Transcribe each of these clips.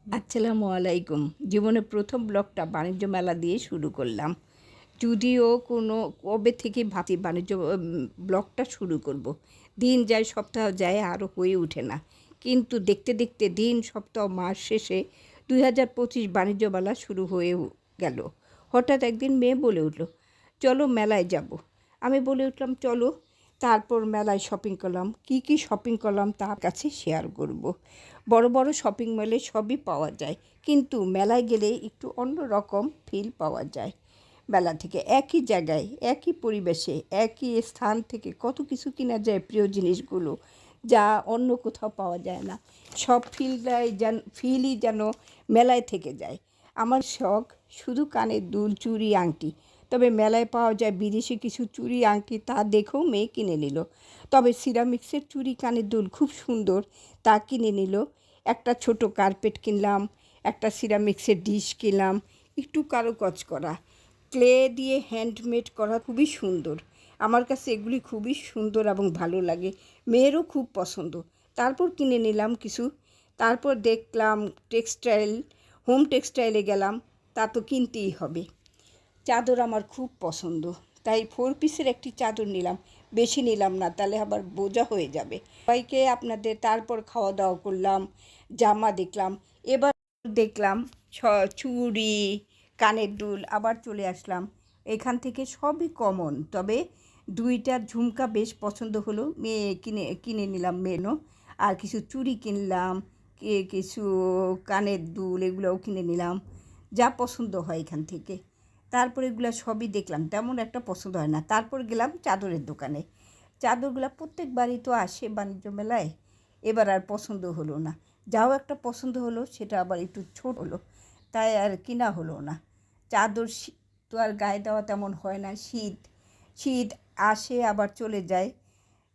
আসসালামু আলাইকুম। জীবনের প্রথম ব্লগটা বাণিজ্য মেলা দিয়ে শুরু করলাম। যদিও কবে থেকে ভাবছি বাণিজ্য ব্লগটা শুরু করব। দিন যায়, সপ্তাহ যায়, আরও হয়ে ওঠে না। কিন্তু দেখতে দেখতে দিন, সপ্তাহ, মাস শেষে 2025 বাণিজ্য মেলা শুরু হয়ে গেল। হঠাৎ একদিন মেয়ে বলে উঠল, চলো মেলায় যাব। আমি বলে উঠলাম, চলো। তারপর মেলায় শপিং করলাম। কি শপিং করলাম তার কাছে শেয়ার করব। বড় বড় শপিং মলে সবই পাওয়া যায়, কিন্তু মেলায় গেলে একটু অন্য রকম ফিল পাওয়া যায়। মেলা থেকে একই জায়গায়, একই পরিবেশে, একই স্থান থেকে কত কিছু কিনা যায়, প্রিয় জিনিসগুলো যা অন্য কোথাও পাওয়া যায় না। সব ফিলই যেন মেলায় থেকে যায়। আমার শখ শুধু কানের দুল, চুড়ি, আংটি। তবে মেলায় পাওয়া যায় বিদেশি কিছু চুড়ি, আংটি, তা দেখেও মেয়ে কিনে নিল। তবে সিরামিক্সের চুড়ি, কানের দুল খুব সুন্দর, তা কিনে নিল। একটা ছোট কার্পেট কিনলাম, একটা সিরামিক্সের ডিশ কিনলাম, একটু কারুকাজ করা, ক্লে দিয়ে হ্যান্ডমেড করা, খুবই সুন্দর। আমার কাছে এগুলি খুবই সুন্দর এবং ভালো লাগে, মেয়েরও খুব পছন্দ। তারপর কিনে নিলাম কিছু। তারপর দেখলাম হোম টেক্সটাইলে গেলাম, তা তো কিনতেই হবে। চাদর আমার খুব পছন্দ, তাই 4 পিসের একটি চাদর নিলাম। বেশি নিলাম না, তাহলে আবার বোঝা হয়ে যাবে সবাইকে আপনাদের। তারপর খাওয়া দাওয়া করলাম, জামা দেখলাম। এবার দেখলাম চুড়ি, কানের দুল। আবার চলে আসলাম এখান থেকে, সবই কমন। তবে 2টা ঝুমকা বেশ পছন্দ হলো, মেয়ে কিনে নিলাম মেনো। আর কিছু চুড়ি কিনলাম, কিছু কানের দুল, এগুলোও কিনে নিলাম, যা পছন্দ হয় এখান থেকে। তারপর এগুলো সবই দেখলাম, তেমন একটা পছন্দ হয় না। তারপর গেলাম চাদরের দোকানে। চাদরগুলো প্রত্যেকবারই তো আসে বাণিজ্য মেলায়, এবার আর পছন্দ হলো না। যাও একটা পছন্দ হলো, সেটা আবার একটু ছোট হলো, তাই আর কিনা হলো না। চাদর তো আর গায়ে দেওয়া তেমন হয় না। শীত শীত আসে আবার চলে যায়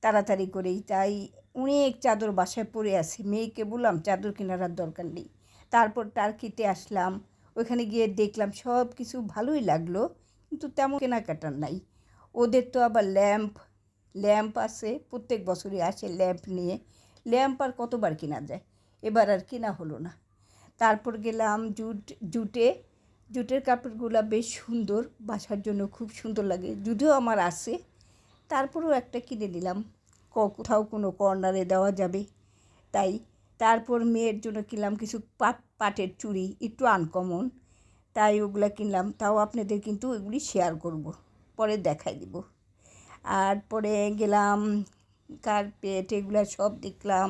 তাড়াতাড়ি করেই, তাই অনেক চাদর বাসায় পড়ে আছে। মেয়েকে বললাম চাদর কেনার আর দরকার নেই। তারপর টার্কিতে আসলাম, ওখানে গিয়ে দেখলাম সব কিছু ভালোই লাগলো, কিন্তু তেমন কেনাকাটার নাই। ওদের তো আবার ল্যাম্প আছে, প্রত্যেক বছরই আসে ল্যাম্প নিয়ে। ল্যাম্প আর কতবার কেনা যায়, এবার আর কেনা হলো না। তারপর গেলাম জুটের কাপড়গুলো বেশ সুন্দর, বাসার জন্য খুব সুন্দর লাগে, যদিও আমার আছে। তারপরেও একটা কিনে নিলাম, কোথাও কোনো কর্নারে দেওয়া যাবে তাই। তারপর মেয়ের জন্য কিনলাম কিছু পাটের চুড়ি, একটু আনকমন, তাই ওগুলো কিনলাম। তাও আপনাদের কিন্তু এগুলি শেয়ার করব, পরে দেখাই দিব। আর পরে গেলাম কার্পেট, এগুলো সব দেখলাম।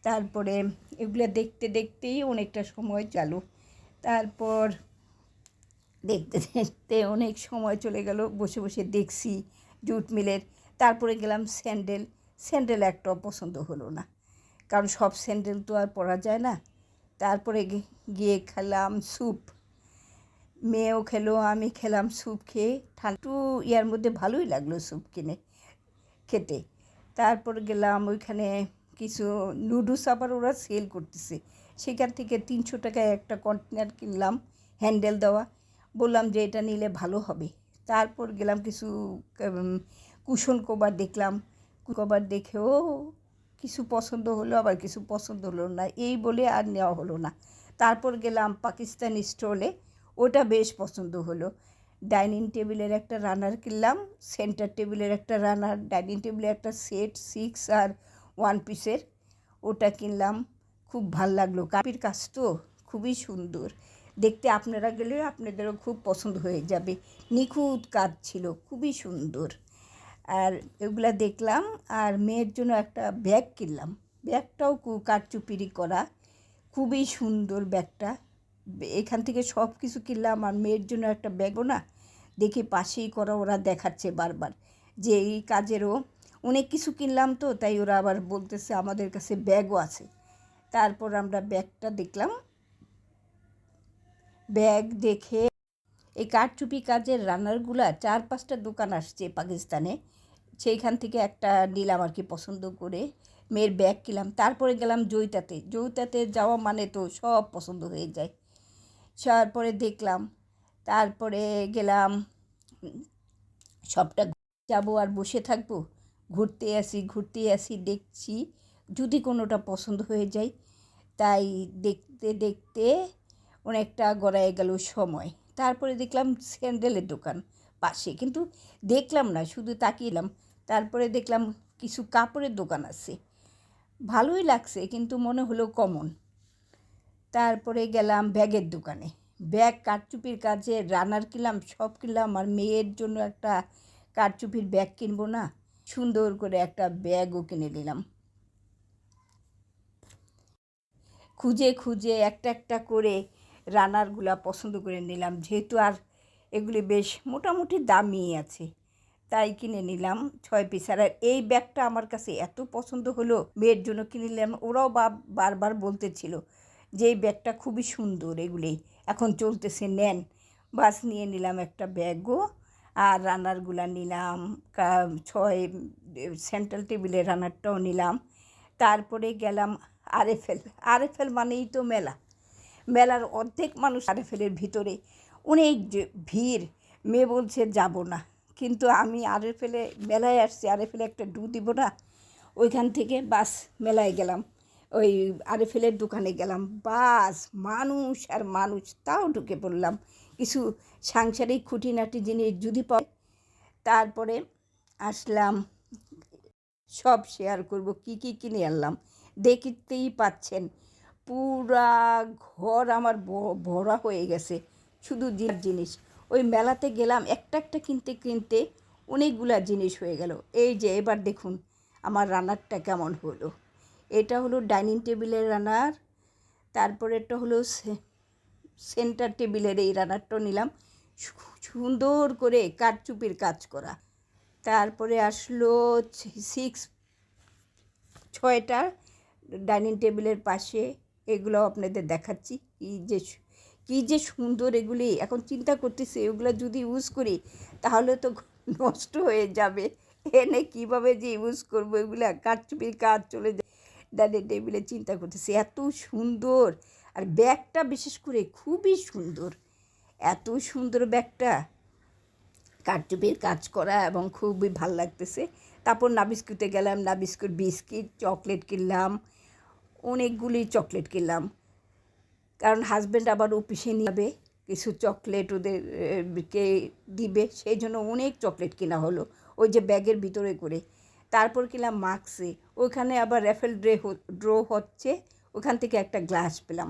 তারপরে এগুলো দেখতে দেখতেই অনেকটা সময় চালু। তারপর দেখতে দেখতে অনেক সময় চলে গেল, বসে বসে দেখছি জুট মিলের। তারপরে গেলাম স্যান্ডেল একটাও পছন্দ হলো না, কারণ সব স্যান্ডেল তো আর পরা যায় না। তারপরে গিয়ে খেলাম স্যুপ, মেয়েও খেলো, আমি খেলাম। স্যুপ খেয়ে একটু ইয়ার মধ্যে ভালোই লাগলো স্যুপ খেতে। তারপর গেলাম ওইখানে কিছু নুডলস আবার ওরা সেল করতেছে, সেখান থেকে 300 টাকায় একটা কন্টেনার কিনলাম, হ্যান্ডেল দেওয়া। বললাম যে এটা নিলে ভালো হবে। তারপর গেলাম কিছু কুশন কভার দেখলাম। কভার দেখেও কিছু পছন্দ হলো, আবার কিছু পছন্দ হলো না, এই বলে আর নেওয়া হলো না। তারপর গেলাম পাকিস্তানি স্টলে, ওটা বেশ পছন্দ হলো। ডাইনিং টেবিলের একটা রানার কিনলাম, সেন্টার টেবিলের একটা রানার, ডাইনিং টেবিলের একটা সেট 6 আর 1 পিসের, ওটা কিনলাম। খুব ভাল লাগলো, কাপের কাজ তো খুবই সুন্দর দেখতে। আপনারা গেলে আপনাদেরও খুব পছন্দ হয়ে যাবে, নিখুঁত কাজ ছিল, খুবই সুন্দর। আর এগুলা দেখলাম। আর মেয়ের জন্য একটা ব্যাগ কিনলাম, ব্যাগটাও কারচুপিরি করা, খুবই সুন্দর ব্যাগটা। এখান থেকে সব কিছু কিনলাম, আর মেয়ের জন্য একটা ব্যাগও না দেখি পাশেই করা, ওরা দেখাচ্ছে বারবার যে এই কাজেরও অনেক কিছু কিনলাম, তো তাই ওরা আবার বলতেছে আমাদের কাছে ব্যাগও আছে। তারপর আমরা ব্যাগটা দেখলাম, ব্যাগ দেখে এই কারচুপি কাজের রানারগুলা 4-5টা দোকান আসছে পাকিস্তানে, সেইখান থেকে একটা নিলাম আর কি পছন্দ করে। মেয়ের ব্যাগ কিনলাম। তারপরে গেলাম জয়িতাতে যাওয়া মানে তো সব পছন্দ হয়ে যায়। তারপরে দেখলাম, তারপরে গেলাম। সবটা যাব আর বসে থাকবো, ঘুরতে আসি দেখছি, যদি কোনোটা পছন্দ হয়ে যায় তাই দেখতে দেখতে অনেকটা গড়ায় গেল সময়। তারপরে দেখলাম স্যান্ডেলের দোকান পাশে, কিন্তু দেখলাম না, শুধু তাকিয়েলাম। তারপরে দেখলাম কিছু কাপড়ের দোকান আছে, ভালোই লাগছে, কিন্তু মনে হলো কমন। তারপরে গেলাম ব্যাগের দোকানে, ব্যাগ কারচুপির কাজে রানার কিনলাম, সব কিনলাম। আর মেয়ের জন্য একটা কারচুপির ব্যাগ কিনবো না, সুন্দর করে একটা ব্যাগও কিনে নিলাম। খুঁজে খুঁজে একটা একটা করে রানারগুলা পছন্দ করে নিলাম, যেহেতু আর এগুলি বেশ মোটামুটি দামি আছে, তাই কিনে নিলাম 6 পিস। আর এই ব্যাগটা আমার কাছে এত পছন্দ হলো, মেয়ের জন্য কিনে নিলাম। ওরাও বারবার বলতেছিল যে এই ব্যাগটা খুবই সুন্দর, এগুলি এখন চলতেছে, নেন। বাস নিয়ে নিলাম একটা ব্যাগও। আর রানারগুলা নিলাম, 6 সেন্ট্রাল টেবিলের রানারটাও নিলাম। তারপরে গেলাম আরএফএল। আরএফএল মানেই তো মেলা, মেলার অর্ধেক মানুষ আরএফএলের ভিতরে, অনেক ভিড়। মেয়ে বলছে যাব না, কিন্তু আমি আরএফএলে মেলায় আসছি, আরএফএলে একটা ডু দিব না। ওইখান থেকে বাস মেলায় গেলাম, ওই আরএফএলের দোকানে গেলাম, বাস মানুষ আর মানুষ, তাও ঢুকে পড়লাম। কিছু সাংসারিক খুঁটিনাটি জিনিস যদি পাই। তারপরে আসলাম, সব শেয়ার করব কি কি কিনে আনলাম। দেখতেই পাচ্ছেন পুরা ঘর আমার ভরা হয়ে গেছে শুধু জিনিস। ওই মেলাতে গেলাম, একটা একটা কিনতে কিনতে অনেকগুলা জিনিস হয়ে গেল। এই যে এবার দেখুন আমার রানারটা কেমন হলো। এটা হলো ডাইনিং টেবিলের রানার, তারপরে এটা হলো সেন্টার টেবিলের এই রানারটা নিলাম, সুন্দর করে কারচুপির কাজ করা। তারপরে আসলো 6টা ডাইনিং টেবিলের পাশে, এগুলো আপনাদের দেখাচ্ছি। কী যে সুন্দর এগুলি। এখন চিন্তা করতেছি এগুলো যদি ইউজ করি তাহলে তো নষ্ট হয়ে যাবে, এনে কীভাবে যে ইউজ করবো, এগুলো কারচুপির কাজ চলে যায় ডাইনিং টেবিলে। চিন্তা করতেছি এত সুন্দর, আর ব্যাগটা বিশেষ করে খুবই সুন্দর, এত সুন্দর ব্যাগটা, কারচুপির কাজ করা, এবং খুবই ভাল লাগতেছে। তারপর নাবিস্কুটে গেলাম, নাবিস্কুট বিস্কিট চকলেট কিনলাম, অনেকগুলি চকলেট কিনলাম, কারণ হাজব্যান্ড আবার অফিসে নিয়ে যাবে, কিছু চকলেট ওদেরকে দিবে, সেই জন্য অনেক চকলেট কেনা হলো ওই যে ব্যাগের ভিতরে করে। তারপর কিনলাম মাক্সে, ওখানে আবার র্যাফেল ড্র হচ্ছে, ওখান থেকে একটা গ্লাস পেলাম।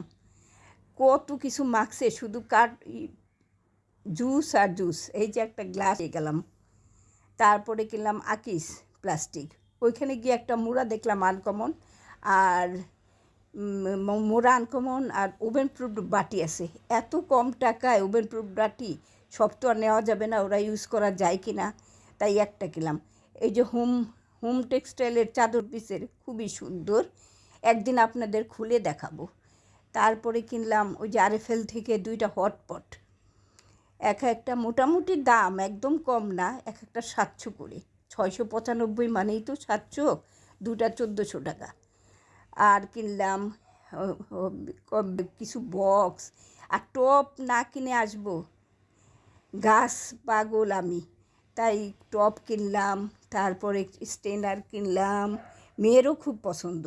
কত কিছু মাক্সে, শুধু জুস আর জুস, এই যে একটা গ্লাস পেয়ে গেলাম। তারপরে কিনলাম আকিস প্লাস্টিক, ওইখানে গিয়ে একটা মোড়া দেখলাম আনকমন, আর মোড়া আনকমন, আর ওভেন প্রুফ বাটি আছে। এত কম টাকায় ওভেন প্রুফ বাটি, সব তো আর নেওয়া যাবে না, ওরা ইউজ করা যায় কি না, তাই একটা কিনলাম। এই যে হোম টেক্সটাইলের চাদর পিসের, খুবই সুন্দর, একদিন আপনাদের খুলে দেখাবো। তারপরে কিনলাম ওই যে আরএফএল থেকে 2টা হটপট, একটা মোটামুটি দাম একদম কম না, একটা 700 করে, 695 মানেই তো 700, 2টা 1400 টাকা। আর কিনলাম কিছু বক্স, আর টপ না কিনে আসবো, গাছ পাগল আমি, তাই টপ কিনলাম। তারপরে স্টেনার কিনলাম, মেয়েরও খুব পছন্দ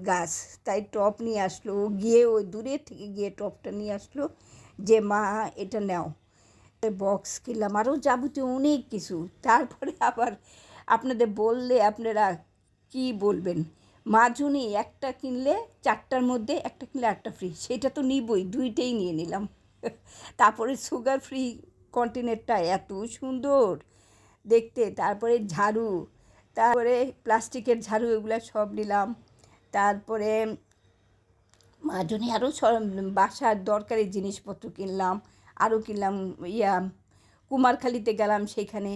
গাছ, তাই টপ নিয়ে আসলো। গিয়ে ওই দূরে থেকে গিয়ে টপটা নিয়ে আসলো, যে মা এটা নাও। বক্স কিনলাম, আরও যাবতীয় অনেক কিছু। তারপরে আবার আপনাদের বললে আপনারা কি বলবেন, মাজনি একটা কিনলে 4টার মধ্যে একটা কিনলে 8টা ফ্রি, সেটা তো নিবই, 2টাই নিয়ে নিলাম। তারপরে সুগার ফ্রি কন্টেনারটা এত সুন্দর দেখতে। তারপরে ঝাড়ু, তারপরে প্লাস্টিকের ঝাড়ু, এগুলো সব নিলাম। তারপরে মাজনি, আরও বাসার দরকারি জিনিসপত্র কিনলাম, আরও কিনলাম কুমারখালীতে গেলাম, সেখানে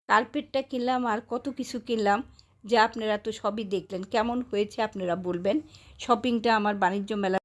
কার্পেটটা কিনলাম, আর কত কিছু কিনলাম, যে আপনারা তো সবই দেখলেন। কেমন হয়েছে আপনারা বলবেন। শপিংটা আমার বাণিজ্য মেলা